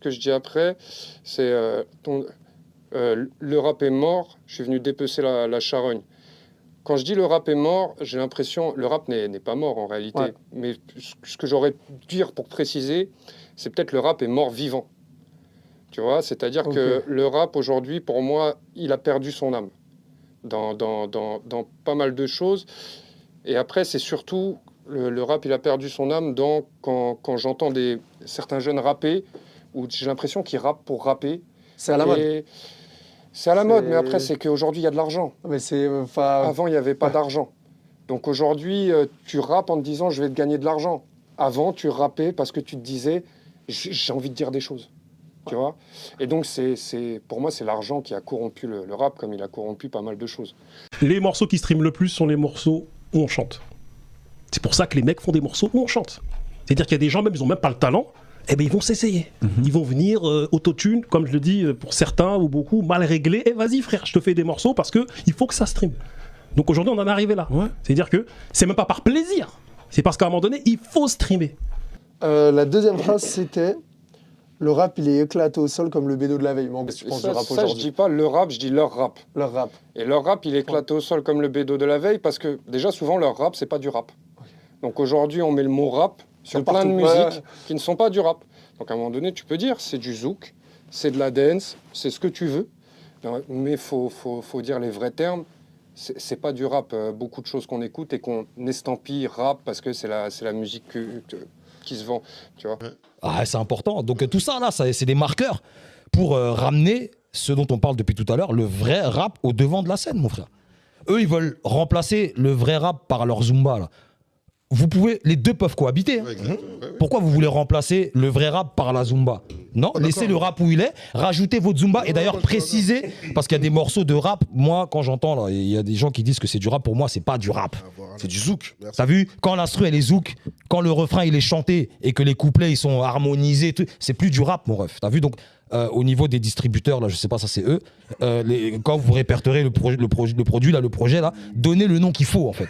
Ce que je dis après, c'est le rap est mort, je suis venu dépecer la charogne. Quand je dis le rap est mort, j'ai l'impression, le rap n'est pas mort en réalité, Ouais. mais ce que j'aurais dû dire pour préciser, c'est peut-être le rap est mort vivant. Tu vois, c'est-à-dire que le rap aujourd'hui, pour moi, il a perdu son âme dans pas mal de choses. Et après, c'est surtout le rap, il a perdu son âme quand j'entends certains jeunes rapper, où j'ai l'impression qu'ils rappent pour rapper. C'est à la mode. C'est à la mode, mais après, c'est qu'aujourd'hui, il y a de l'argent. Mais c'est. Avant, il n'y avait pas d'argent. Donc aujourd'hui, tu rappes en te disant, je vais te gagner de l'argent. Avant, tu rappais parce que tu te disais, j'ai envie de dire des choses. Tu vois. Et donc, pour moi, c'est l'argent qui a corrompu le rap, comme il a corrompu pas mal de choses. Les morceaux qui streament le plus sont les morceaux où on chante. C'est pour ça que les mecs font des morceaux où on chante. C'est-à-dire qu'il y a des gens, même, ils n'ont même pas le talent, eh ben, ils vont s'essayer. Ils vont venir autotune, comme je le dis pour certains ou beaucoup, mal réglé. Et vas-y frère, je te fais des morceaux parce qu'il faut que ça stream. Donc aujourd'hui, on en est arrivé là. Ouais. C'est-à-dire que c'est même pas par plaisir. C'est parce qu'à un moment donné, il faut streamer. La deuxième phrase, c'était le rap, il est éclaté au sol comme le bédo de la veille. Bon, tu penses du rap ça, je dis pas le rap, je dis leur rap. Leur rap. Et leur rap, il est éclaté au sol comme le bédo de la veille parce que déjà, souvent, leur rap, c'est pas du rap. Donc aujourd'hui, on met le mot rap sur plein de musiques qui ne sont pas du rap. Donc à un moment donné, tu peux dire c'est du zouk, c'est de la dance, c'est ce que tu veux. Mais faut dire les vrais termes. C'est pas du rap. Beaucoup de choses qu'on écoute et qu'on estampille rap parce que c'est la musique qui se vend. Tu vois. Ah, c'est important. Donc tout ça, là, c'est des marqueurs pour ramener ce dont on parle depuis tout à l'heure, le vrai rap au devant de la scène, mon frère. Eux, ils veulent remplacer le vrai rap par leur Zumba, là. Les deux peuvent cohabiter. Hein. Pourquoi vous voulez remplacer le vrai rap par la Zumba? Non, laissez le rap où il est, rajoutez votre Zumba et d'ailleurs précisez, parce qu'il y a des morceaux de rap, moi quand j'entends, là, il y a des gens qui disent que c'est du rap, pour moi c'est pas du rap. C'est du zouk. T'as vu? Quand l'instru elle est zouk, quand le refrain il est chanté et que les couplets ils sont harmonisés, c'est plus du rap mon ref. T'as vu? Donc au niveau des distributeurs, là, je sais pas, ça c'est eux, quand vous répertorez le produit, là, le projet, là, donnez le nom qu'il faut en fait.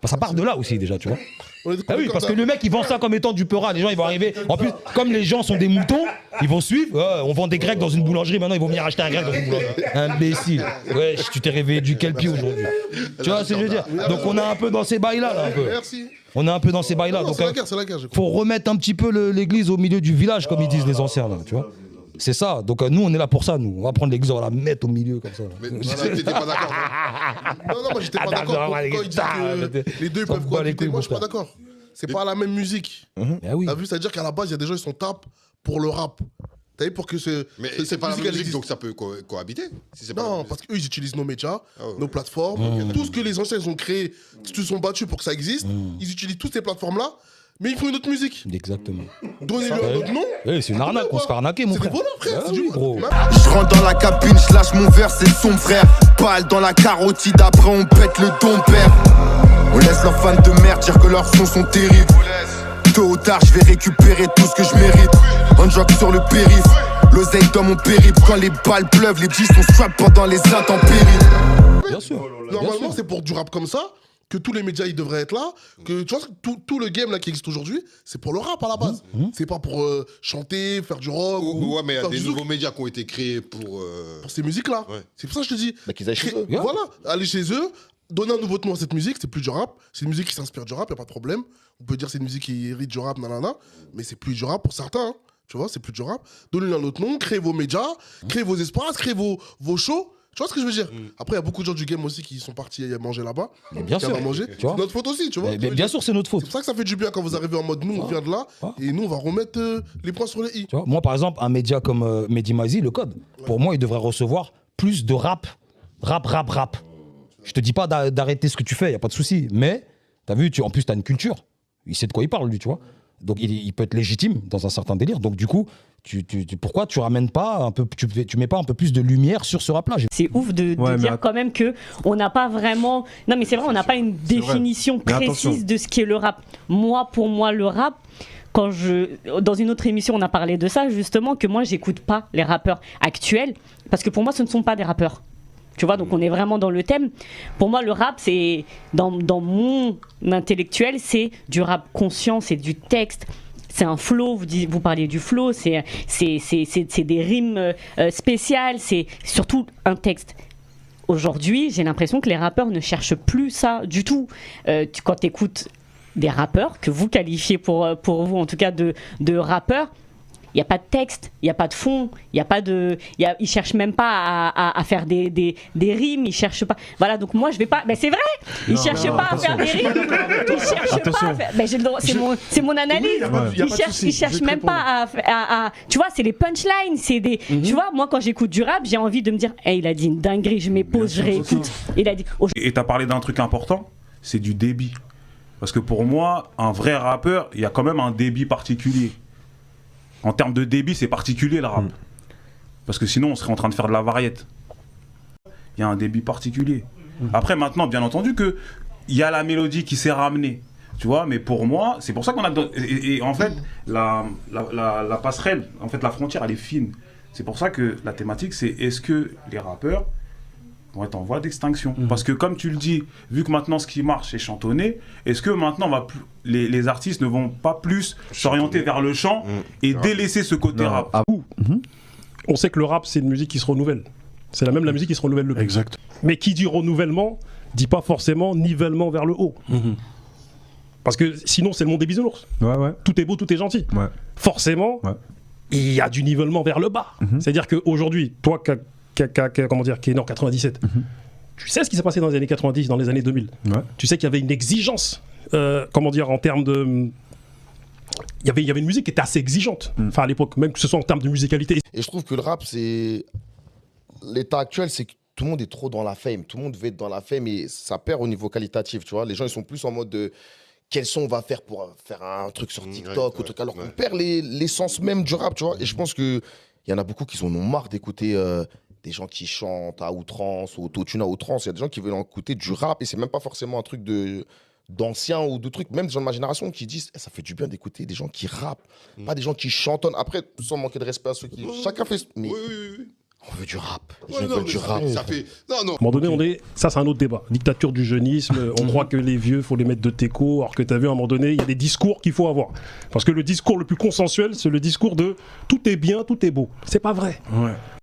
Ça part de là aussi déjà, tu vois. Ah oui, parce que le mec il vend ça comme étant du peura, les gens ils vont arriver, en plus comme les gens sont des moutons, ils vont suivre, on vend des grecs dans une boulangerie, maintenant ils vont venir acheter un grec dans une boulangerie. Imbécile, ouais, tu t'es réveillé du quel pied aujourd'hui. Tu vois ce que je veux dire? Donc on est un peu dans ces bails là, un peu. Merci. On est un peu dans ces bails là, donc c'est la guerre, faut remettre un petit peu l'église au milieu du village comme ils disent les anciens là, tu vois. C'est ça, donc nous on est là pour ça, nous. On va prendre l'église, on va la mettre au milieu comme ça. Mais t'étais pas d'accord. Non, moi j'étais pas d'accord. Quand il dit que les deux peuvent cohabiter, moi je suis pas d'accord. C'est pas la même musique. T'as vu, c'est-à-dire qu'à la base, il y a des gens qui sont tapent pour le rap. T'as vu, pour que ce. Mais c'est pas la même musique, donc ça peut cohabiter si non, parce qu'eux ils utilisent nos médias, nos plateformes, tout ce que les anciens ils ont créé, ils se sont battus pour que ça existe. Ils utilisent toutes ces plateformes-là. Mais ils font une autre musique. Exactement. Donnez-lui un autre nom. Oui, c'est une arnaque, on se fait arnaquer, mon frère. C'est des voleurs, frère. C'est du gros. Je rentre dans la cabine, je lâche mon verre, c'est son frère. Balle dans la carotide, après on pète le don père. On laisse leurs fans de merde dire que leurs sons sont terribles. Tôt ou tard, je vais récupérer tout ce que je mérite. On joue sur le périph', l'oseille dans mon périple. Quand les balles pleuvent, les G's sont strap pendant les intempéries. Bien sûr. Normalement, c'est pour du rap comme ça que tous les médias ils devraient être là, que tu vois tout le game là qui existe aujourd'hui, c'est pour le rap à la base. C'est pas pour chanter, faire du rock. Ouais, mais il y a des nouveaux médias qui ont été créés pour ces musiques là. Ouais. C'est pour ça que je te dis. Bah, qu'ils aillent chez eux. Voilà, aller chez eux, donner un nouveau nom à cette musique, c'est plus du rap. C'est une musique qui s'inspire du rap, y a pas de problème. On peut dire c'est une musique qui hérite du rap, nanana, mais c'est plus du rap pour certains. Hein. Tu vois, c'est plus du rap. Donnez-lui un autre nom, créez vos médias, créez vos espaces, créez vos shows. Tu vois ce que je veux dire? Après, il y a beaucoup de gens du game aussi qui sont partis manger là-bas. Mais bien sûr. C'est notre faute aussi, tu vois. Mais bien sûr, c'est notre faute. C'est pour ça que ça fait du bien quand vous arrivez en mode nous, on vient de là, et nous, on va remettre les points sur les i. Tu vois, moi, par exemple, un média comme Mehdi Maizi, Le Code, pour moi, il devrait recevoir plus de rap. Rap. Je te dis pas d'arrêter ce que tu fais, il n'y a pas de souci. Mais, t'as vu, en plus, tu as une culture. Il sait de quoi il parle, lui, tu vois. Donc, il peut être légitime dans un certain délire. Donc, du coup, pourquoi tu ramènes pas un peu, tu mets pas un peu plus de lumière sur ce rap-là? C'est ouf de dire quand même que on n'a pas vraiment. Non, mais c'est vrai, on n'a pas une définition précise de ce qu'est le rap. Pour moi, le rap. Dans une autre émission, on a parlé de ça justement, que moi, j'écoute pas les rappeurs actuels parce que pour moi, ce ne sont pas des rappeurs. Tu vois, donc on est vraiment dans le thème. Pour moi, le rap, c'est dans mon intellectuel, c'est du rap conscient, c'est du texte. c'est un flow, vous parliez du flow, c'est des rimes spéciales, c'est surtout un texte. Aujourd'hui, j'ai l'impression que les rappeurs ne cherchent plus ça du tout. Quand tu écoutes des rappeurs, que vous qualifiez pour vous en tout cas de rappeurs, il n'y a pas de texte, il n'y a pas de fond, ils ne cherchent même pas à faire des rimes, ils cherchent pas. Voilà, donc moi je vais pas. Mais c'est vrai, ils ne cherchent pas à faire des rimes, ils cherchent pas à faire. C'est mon analyse. Ils cherchent même pas à. Tu vois, c'est les punchlines, c'est des. Tu vois, moi quand j'écoute du rap, j'ai envie de me dire, hey, il a dit une dinguerie, je m'épose, je réécoute. Il a dit. Et tu as parlé d'un truc important, c'est du débit. Parce que pour moi, un vrai rappeur, il y a quand même un débit particulier. En termes de débit, c'est particulier le rap. Parce que sinon, on serait en train de faire de la variette. Il y a un débit particulier. Après, maintenant, bien entendu qu'il y a la mélodie qui s'est ramenée. Tu vois, mais pour moi, c'est pour ça qu'on a... Et en fait, la passerelle, en fait, la frontière, elle est fine. C'est pour ça que la thématique, c'est est-ce que les rappeurs vont être en voie d'extinction. Parce que comme tu le dis, vu que maintenant ce qui marche c'est chantonner, est-ce que maintenant les artistes ne vont pas plus s'orienter vers le chant et délaisser ce côté rap? On sait que le rap c'est une musique qui se renouvelle. C'est la musique qui se renouvelle le plus. Exact. Mais qui dit renouvellement, dit pas forcément nivellement vers le haut. Parce que sinon c'est le monde des bisounours. Tout est beau, tout est gentil. Forcément, il y a du nivellement vers le bas. C'est-à-dire qu'aujourd'hui, toi qui est né en 97. Tu sais ce qui s'est passé dans les années 90, dans les années 2000. Tu sais qu'il y avait une exigence, en termes de... Il y avait une musique qui était assez exigeante, à l'époque, même que ce soit en termes de musicalité. Et je trouve que le rap, c'est... L'état actuel, c'est que tout le monde est trop dans la fame. Tout le monde veut être dans la fame et ça perd au niveau qualitatif, tu vois. Les gens, ils sont plus en mode de... Quel son on va faire pour faire un truc sur TikTok ou truc, alors qu'on perd l'essence même du rap, tu vois. Et je pense qu'il y en a beaucoup qui en ont marre d'écouter... des gens qui chantent à outrance ou autotune à outrance. Il y a des gens qui veulent écouter du rap et c'est même pas forcément un truc d'anciens ou de trucs, même des gens de ma génération qui disent ça fait du bien d'écouter des gens qui rappent, pas des gens qui chantonnent. Après, sans manquer de respect à ceux qui... Chacun fait... Mais on veut du rap. Les gens veulent du rap. Ça fait... À un moment donné, ça c'est un autre débat. Dictature du jeunisme, on croit que les vieux, faut les mettre de teco, alors que tu as vu à un moment donné, il y a des discours qu'il faut avoir. Parce que le discours le plus consensuel, c'est le discours de tout est bien, tout est beau. C'est pas vrai.